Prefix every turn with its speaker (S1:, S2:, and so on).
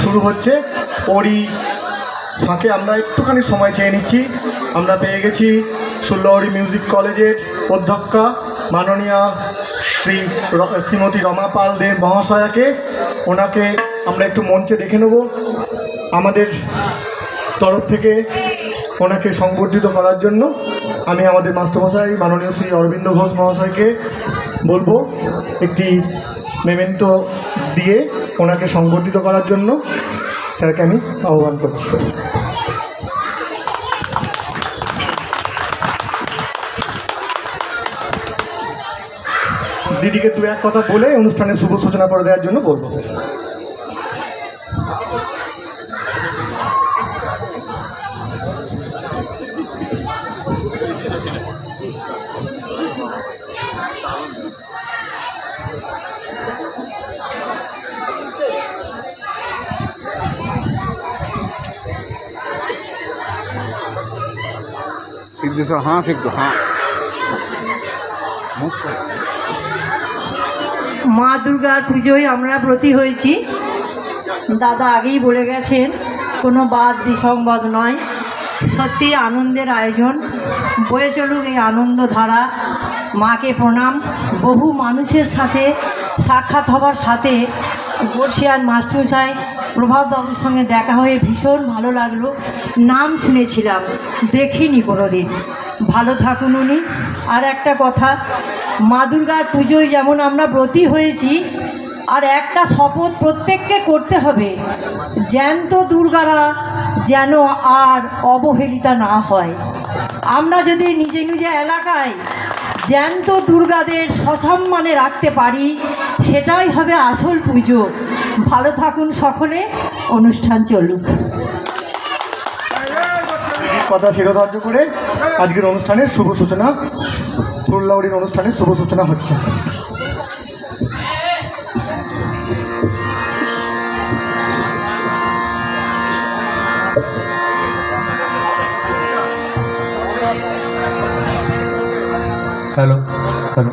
S1: শুরু হচ্ছে। ওরই ফাঁকে আমরা একটুখানি সময় চেয়ে নিচ্ছি। আমরা পেয়ে গেছি সুল্লহরি মিউজিক কলেজের অধ্যক্ষা মাননীয়া শ্রীমতী রমা পাল দে মহাশয়াকে। ওনাকে আমরা একটু মঞ্চে দেখে নেব। আমাদের তরফ থেকে ওনাকে সংবর্ধিত করার জন্য আমি আমাদের মাস্টারমশাই মাননীয় শ্রী অরবিন্দ ঘোষ মহাশয়কে বলবো একটি মেমেন্টো দিয়ে ওনাকে সংবর্ধিত করার জন্য স্যারকে আমি আহ্বান করছি। দিদিকে দু এক কথা বলে অনুষ্ঠানের শুভ সূচনা করে দেওয়ার জন্য বলবো।
S2: সিদ্ধেশ্বর হাঁস একটু হাঁ।
S3: মা দুর্গার পুজোয় আমরা ব্রতী হয়েছি। দাদা আগেই বলে গেছেন, কোনো বাদ বিসংবাদ নয়। সত্যি আনন্দের আয়োজন, বয়ে চলুক এই আনন্দ ধারা। মাকে প্রণাম। বহু মানুষের সাথে সাক্ষাৎ হবার সাথে বর্ষিয়ান মাস্টারমশাই প্রভাত বাবুর সঙ্গে দেখা হয়ে ভীষণ ভালো লাগলো। নাম শুনেছিলাম, দেখিনি কোনোদিন। ভালো থাকুন উনি। আর একটা কথা, মা দুর্গার পুজোয় যেমন আমরা ব্রতী হয়েছি, আর একটা শপথ প্রত্যেককে করতে হবে, জ্যান্ত দুর্গারা যেন আর অবহেলিতা না হয়। আমরা যদি নিজে নিজে এলাকায় জ্যান্ত দুর্গাদের সসম্মানে রাখতে পারি, সেটাই হবে আসল পুজো। ভালো থাকুন সকলে, অনুষ্ঠান চলুক।
S1: কথা শিরোধার্য করে আজকের অনুষ্ঠানের শুভ সূচনা, সুল্লহরির অনুষ্ঠানের শুভ সূচনা হচ্ছে। Hello hello.